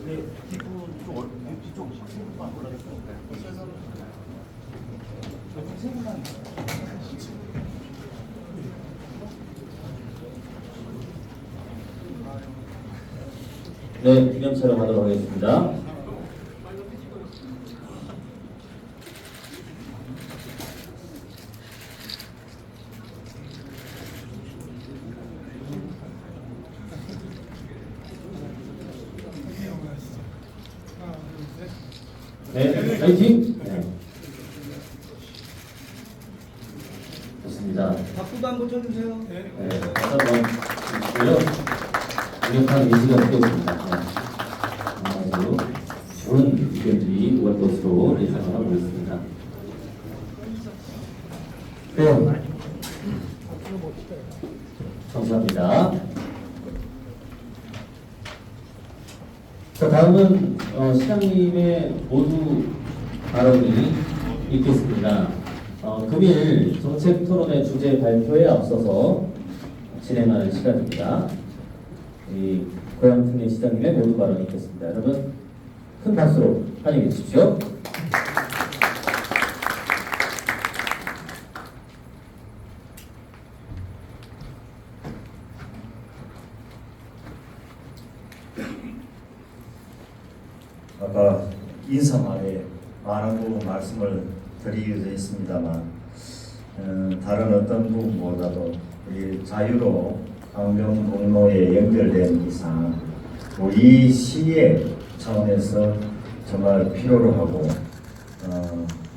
네, 뒤쪽 학생만 올라갔어요. 네, 기념 촬영하도록 하겠습니다. 네, 파이팅! 네. 좋습니다. 박수도 한번 쳐주세요. 네, 다시 한번 주시고요. 강력한 의지가 느껴집니다. 네. 아주 좋은 의견들이 오갈 것으로 예상을 하고 있습니다. 네. 감사합니다. 자, 다음은 시장님의 모두 발언이 있겠습니다. 금일 정책 토론회 주제 발표에 앞서서 진행하는 시간입니다. 이 고양팀의 시장님의 모두 발언이 있겠습니다. 여러분 큰 박수로 환영해 주십시오. 아까 인사말에 많은 부분 말씀을 드리기도 했습니다만 다른 어떤 부분보다도 우리 자유로 강변북로에 연결된 이상 우리 시의 차원에서 정말 필요로 하고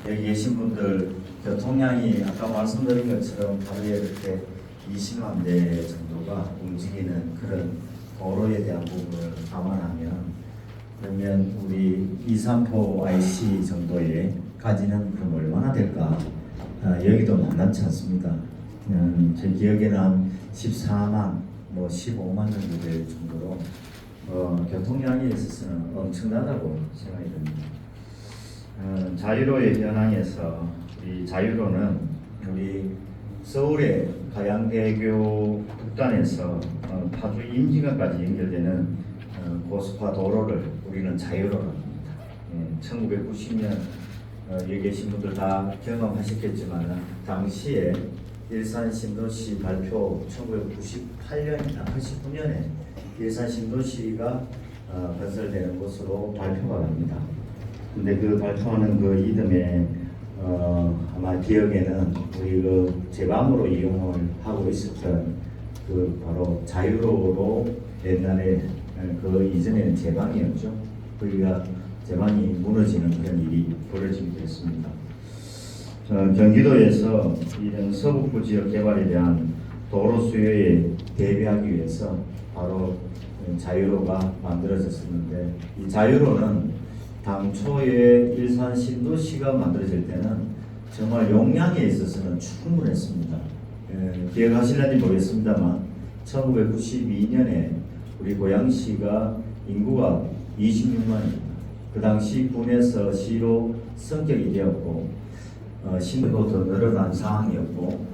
여기 계신 분들 교통량이 아까 말씀드린 것처럼 하루에 이렇게 20만 대 정도가 움직이는 그런 도로에 대한 부분을 감안하면 그러면 우리 2~3포 IC 정도에 가지는 그럼 얼마나 될까? 여기도 만만치 않습니다. 제 기억에는 한 14만, 15만 정도 될 정도로 교통량에 있어서는 엄청나다고 생각이 듭니다. 자유로의 현황에서 이 자유로는 우리 서울의 가양대교 북단에서 파주 임진강까지 연결되는 고속화 도로를 우리는 자유로라고 합니다. 1990년 여기 계신 분들 다 경험하셨겠지만 당시에 일산 신도시 발표 1998년이나 89년에 일산 신도시가 건설되는 것으로 발표가 됩니다. 근데 그 발표하는 그 이듬해 아마 기억에는 우리 그 제방으로 이용을 하고 있었던 그 바로 자유로로 옛날에 그 이전에는 제방이었죠. 거기가 제방이 무너지는 그런 일이 벌어지기도 했습니다. 경기도에서 이런 서북부 지역 개발에 대한 도로 수요에 대비하기 위해서 바로 자유로가 만들어졌었는데 이 자유로는 당초에 일산 신도시가 만들어질 때는 정말 용량에 있어서는 충분했습니다. 기억하실는지 모르겠습니다만 1992년에 우리 고양시가 인구가 26만입니다. 그 당시 군에서 시로 성격이 되었고 신도도 더 늘어난 상황이었고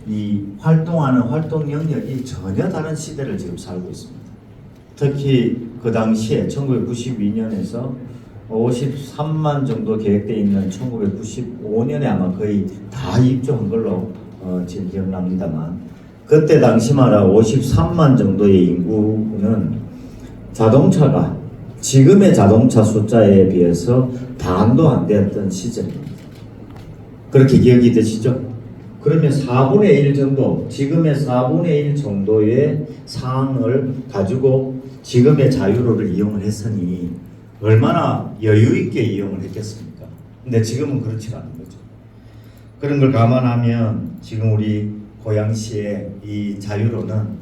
이 활동하는 활동 영역이 전혀 다른 시대를 지금 살고 있습니다. 특히 그 당시에 1992년에서 53만 정도 계획되어 있는 1995년에 아마 거의 다 입주한 걸로 지금 기억납니다만 그때 당시마다 53만 정도의 인구는 자동차가 지금의 자동차 숫자에 비해서 반도 안 되었던 시절입니다. 그렇게 기억이 되시죠? 그러면 4분의 1 정도, 지금의 4분의 1 정도의 상황을 가지고 지금의 자유로를 이용을 했으니 얼마나 여유 있게 이용을 했겠습니까? 근데 지금은 그렇지가 않은 거죠. 그런 걸 감안하면 지금 우리 고양시의 이 자유로는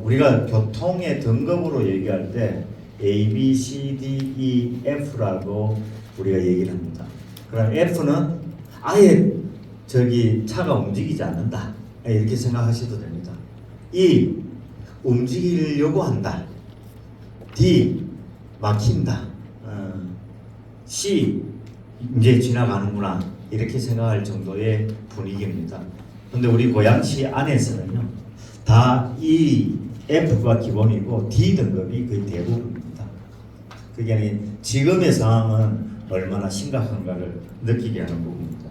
우리가 교통의 등급으로 얘기할 때 A, B, C, D, E, F라고 우리가 얘기를 합니다. 그럼 F는 아예 저기 차가 움직이지 않는다 이렇게 생각하셔도 됩니다. E, 움직이려고 한다. D, 막힌다. C, 이제 지나가는구나 이렇게 생각할 정도의 분위기입니다. 근데 우리 고양시 안에서는요 다 이 F가 기본이고 D 등급이 거의 대부분입니다. 그게 지금의 상황은 얼마나 심각한가를 느끼게 하는 부분입니다.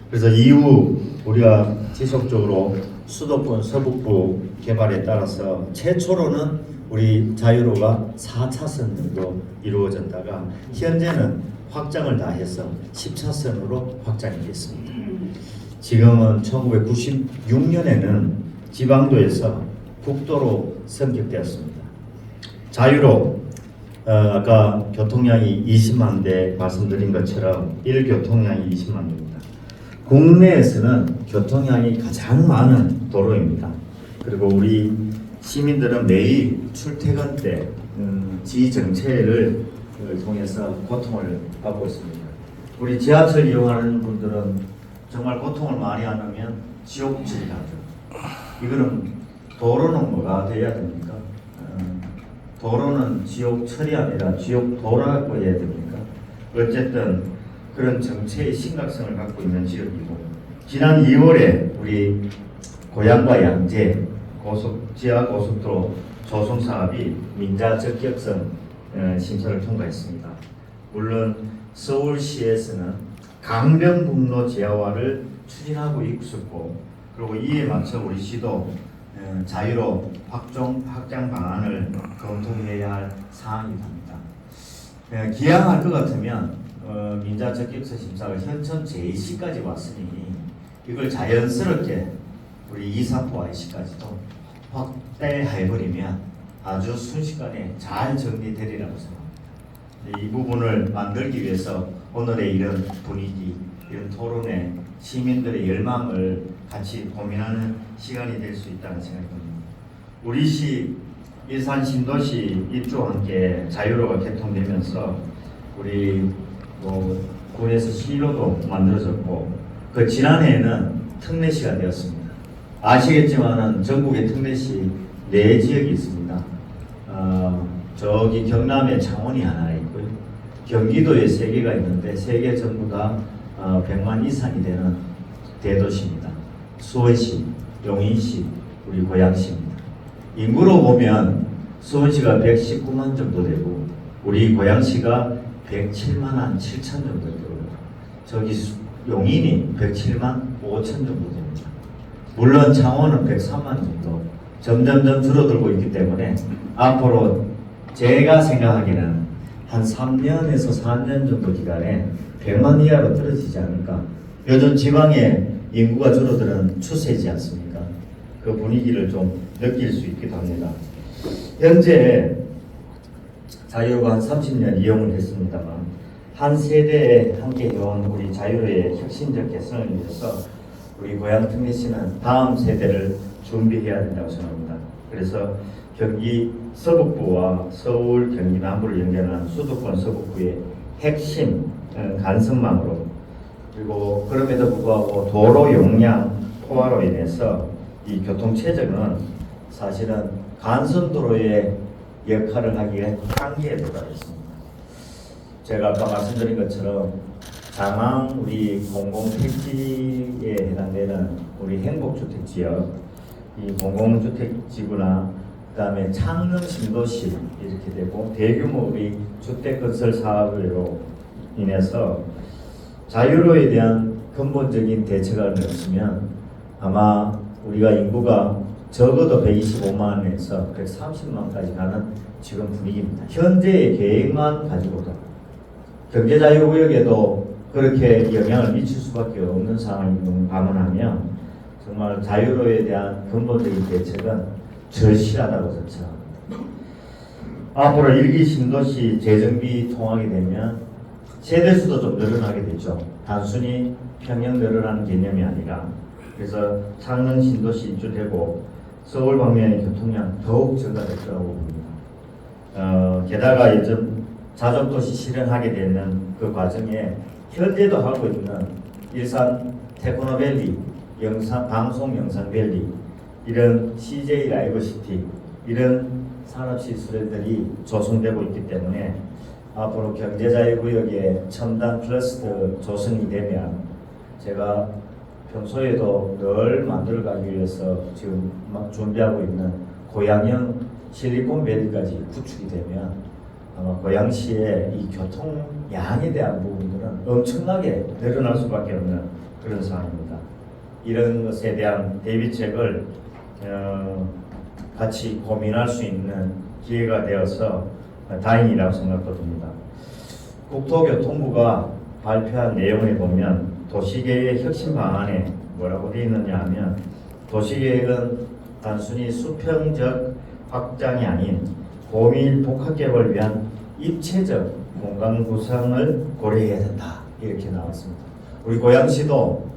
그래서 이후 우리가 지속적으로 수도권 서북부 개발에 따라서 최초로는 우리 자유로가 4차선 정도 이루어졌다가 현재는 확장을 다 해서 10차선으로 확장이 됐습니다. 지금은 1996년에는 지방도에서 국도로 승격되었습니다. 자유로 아까 교통량이 20만 대 말씀드린 것처럼 1교통량이 20만 대입니다. 국내에서는 교통량이 가장 많은 도로입니다. 그리고 우리 시민들은 매일 출퇴근 때 지정체를 통해서 고통을 받고 있습니다. 우리 지하철 이용하는 분들은 정말 고통을 많이 안으면 지옥질이 나죠. 이거는 도로는 뭐가 돼야 됩니까? 도로는 지옥철이 아니라 지옥도라고 해야 됩니까? 어쨌든 그런 정체의 심각성을 갖고 있는 지역이고, 지난 2월에 우리 고양과 양재 지하고속도로 조성 사업이 민자 적격성 심사를 통과했습니다. 물론 서울시에서는 강변북로 지하화를 추진하고 있었고, 그리고 이에 맞춰 우리 시도 자유로 확장 방안을 검토해야 할 사항이 됩니다. 기왕할 것 같으면 민자 적격성 심사가 현천 제2시까지 왔으니 이걸 자연스럽게 우리 2, 3부 IC까지도 확대해버리면 아주 순식간에 잘 정리되리라고 생각합니다. 이 부분을 만들기 위해서 오늘의 이런 분위기, 이런 토론에 시민들의 열망을 같이 고민하는 시간이 될 수 있다는 생각이 듭니다. 우리 시 일산 신도시 입주와 함께 자유로가 개통되면서 우리 군에서 시로도 만들어졌고, 그 지난해에는 특례시가 되었습니다. 아시겠지만은 전국에 특례시 4지역이 있습니다. 저기 경남에 창원이 하나 있고요. 경기도에 3개가 있는데 3개 전부 다 100만 이상이 되는 대도시입니다. 수원시, 용인시, 우리 고양시입니다. 인구로 보면 수원시가 119만 정도 되고 우리 고양시가 107만 7천 정도 되고요. 저기 용인이 107만 5천 정도 됩니다. 물론 창원은 103만 정도 점점점 줄어들고 있기 때문에 앞으로 제가 생각하기에는 한 3년에서 4년 정도 기간에 100만 이하로 떨어지지 않을까. 요즘 지방의 인구가 줄어드는 추세이지 않습니까? 그 분위기를 좀 느낄 수 있기도 합니다. 현재 자유로가 한 30년 이용을 했습니다만 한 세대에 함께 해온 우리 자유로의 혁신적 개선을 위해서 우리 고양 특례시는 다음 세대를 준비해야 된다고 생각합니다. 그래서 경기 서북부와 서울 경기 남부를 연결하는 수도권 서북부의 핵심 간선망으로, 그리고 그럼에도 불구하고 도로 용량 포화로 인해서 이 교통 체증은 사실은 간선도로의 역할을 하기에 한계에 도달했습니다. 제가 아까 말씀드린 것처럼 장항 우리 공공택지에 해당되는 우리 행복주택지역, 이 공공주택지구나 그다음에 창릉 신도시 이렇게 되고 대규모 우리 주택건설 사업으로 인해서 자유로에 대한 근본적인 대책을 없으면 아마 우리가 인구가 적어도 125만에서 130만까지 가는 지금 분위기입니다. 현재의 계획만 가지고도 경제자유구역에도 그렇게 영향을 미칠 수밖에 없는 상황을 감안하면 정말 자유로에 대한 근본적인 대책은 절실하다고 생각합니다. 앞으로 1기 신도시 재정비 통하게 되면 세대수도 좀 늘어나게 되죠. 단순히 평형 늘어나는 개념이 아니라, 그래서 창릉 신도시 입주되고 서울 방면의 교통량 더욱 증가될 거라고 봅니다. 게다가 요즘 자족도시 실현하게 되는 그 과정에 현재도 하고 있는 일산 테크노밸리, 방송 영상밸리, 이런 CJ 라이브시티, 이런 산업시설들이 조성되고 있기 때문에 앞으로 경제자유구역의 첨단 클러스터 조성이 되면, 제가 평소에도 늘 만들어가기 위해서 지금 막 준비하고 있는 고양형 실리콘밸리까지 구축이 되면 아마 고양시의 이 교통량에 대한 부분들은 엄청나게 늘어날 수밖에 없는 그런 상황입니다. 이런 것에 대한 대비책을 같이 고민할 수 있는 기회가 되어서 다행이라고 생각도 듭니다. 국토교통부가 발표한 내용을 보면 도시계획 혁신 방안에 뭐라고 되어 있느냐 하면 도시계획은 단순히 수평적 확장이 아닌 고밀 복합개발을 위한 입체적 공간 구성을 고려해야 된다 이렇게 나왔습니다. 우리 고양시도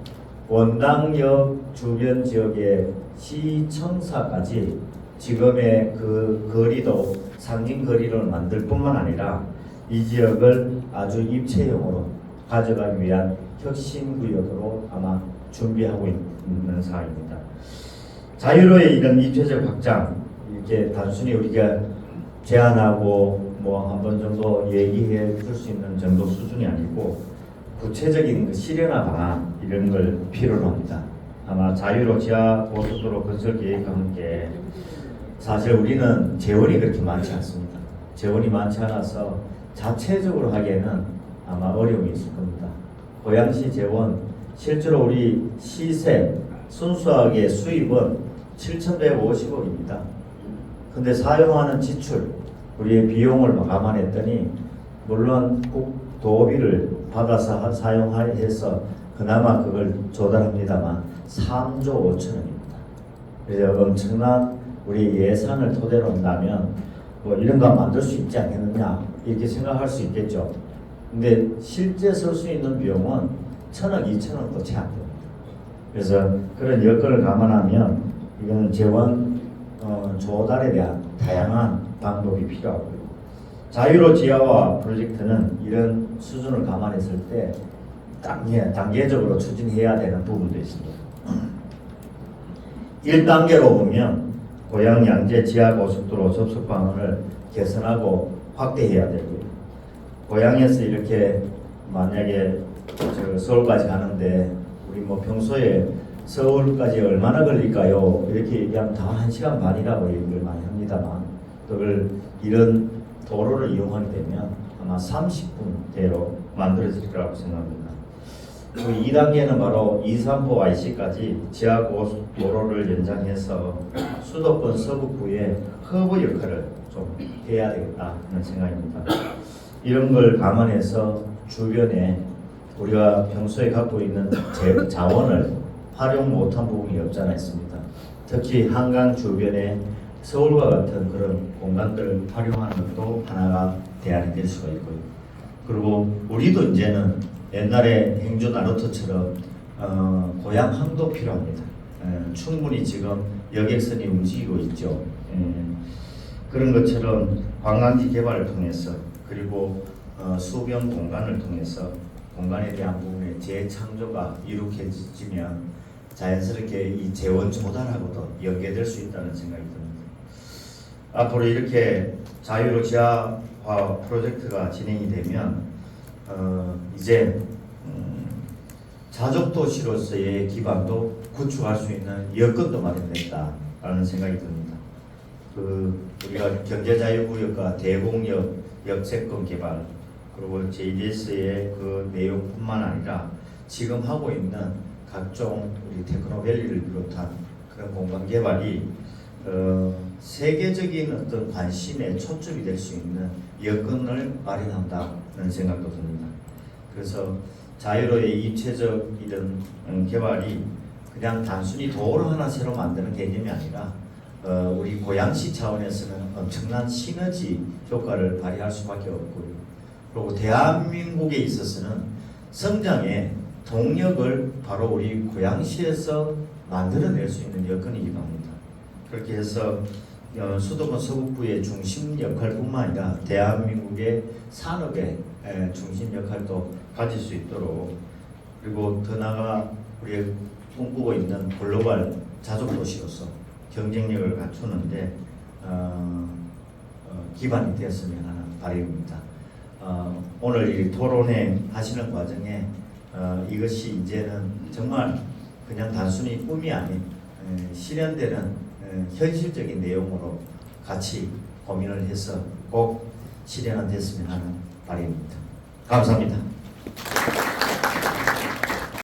원당역 주변 지역의 시청사까지 지금의 그 거리도 상징 거리를 만들 뿐만 아니라 이 지역을 아주 입체형으로 가져가기 위한 혁신구역으로 아마 준비하고 있는 상황입니다. 자유로의 이런 입체적 확장 이렇게 단순히 우리가 제안하고 뭐 한 번 정도 얘기해 줄 수 있는 정도 수준이 아니고 구체적인 그 실현화 방안 이런 걸 필요로 합니다. 아마 자유로 지하 고속도로 건설 계획과 함께 사실 우리는 재원이 그렇게 많지 않습니다. 재원이 많지 않아서 자체적으로 하기에는 아마 어려움이 있을 겁니다. 고양시 재원 실제로 우리 시세 순수하게 수입은 7,150억입니다. 근데 사용하는 지출 우리의 비용을 감안했더니 물론 도비를 받아서 사용해서 그나마 그걸 조달합니다만 3조 5천억입니다. 그래서 엄청난 우리 예산을 토대로 한다면 뭐 이런 거 만들 수 있지 않겠느냐 이렇게 생각할 수 있겠죠. 근데 실제 쓸 수 있는 비용은 1,000억, 2,000억도 채 안 됩니다. 그래서 그런 여건을 감안하면 이거는 재원 조달에 대한 다양한 방법이 필요하고요. 자유로 지하화 프로젝트는 이런 수준을 감안했을 때 단계적으로 추진해야 되는 부분도 있습니다. 1단계로 보면 고양 양재 지하고속도로 접속 방안을 개선하고 확대해야 되고요. 고양에서 이렇게 만약에 서울까지 가는데 우리 뭐 평소에 서울까지 얼마나 걸릴까요? 이렇게 얘기하면 다 1시간 반이라고 얘기를 많이 합니다만 그걸 이런 도로를 이용하게 되면 아마 30분대로 만들어질 거라고 생각합니다. 그리고 2단계는 바로 234 IC까지 지하고속도로를 연장해서 수도권 서북부의 허브 역할을 좀 해야 되겠다는 생각입니다. 이런 걸 감안해서 주변에 우리가 평소에 갖고 있는 자원을 활용 못한 부분이 없지 않아 있습니다. 특히 한강 주변에 서울과 같은 그런 공간들을 활용하는 것도 하나가 대안이 될 수가 있고요. 그리고 우리도 이제는 옛날에 행주 나루터처럼 고향항도 필요합니다. 충분히 지금 여객선이 움직이고 있죠. 그런 것처럼 관광지 개발을 통해서 그리고 수변 공간을 통해서 공간에 대한 부분의 재창조가 이룩해지면 자연스럽게 이 재원 조달하고도 연계될 수 있다는 생각이 듭니다. 앞으로 이렇게 자유로 지하화 프로젝트가 진행이 되면 이제 자족도시로서의 기반도 구축할 수 있는 여건도 마련됐다라는 생각이 듭니다. 우리가 경제자유구역과 대공역 역세권 개발 그리고 JDS의 그 내용뿐만 아니라 지금 하고 있는 각종 우리 테크노밸리를 비롯한 그런 공간 개발이 세계적인 어떤 관심에 초점이 될 수 있는 여건을 마련한다는 생각도 듭니다. 그래서 자유로의 입체적 이런 개발이 그냥 단순히 도로 하나 새로 만드는 개념이 아니라 우리 고양시 차원에서는 엄청난 시너지 효과를 발휘할 수밖에 없고요. 그리고 대한민국에 있어서는 성장의 동력을 바로 우리 고양시에서 만들어낼 수 있는 여건이기도 합니다. 그렇게 해서 수도권 서북부의 중심 역할뿐만 아니라 대한민국의 산업의 중심 역할도 가질 수 있도록 그리고 더 나아가 우리 꿈꾸고 있는 글로벌 자족도시로서 경쟁력을 갖추는데 기반이 되었으면 하는 바람입니다. 오늘 이 토론회 하시는 과정에 이것이 이제는 정말 그냥 단순히 꿈이 아닌 실현되는 현실적인 내용으로 같이 고민을 해서 꼭 실현은 됐으면 하는 바람입니다. 감사합니다.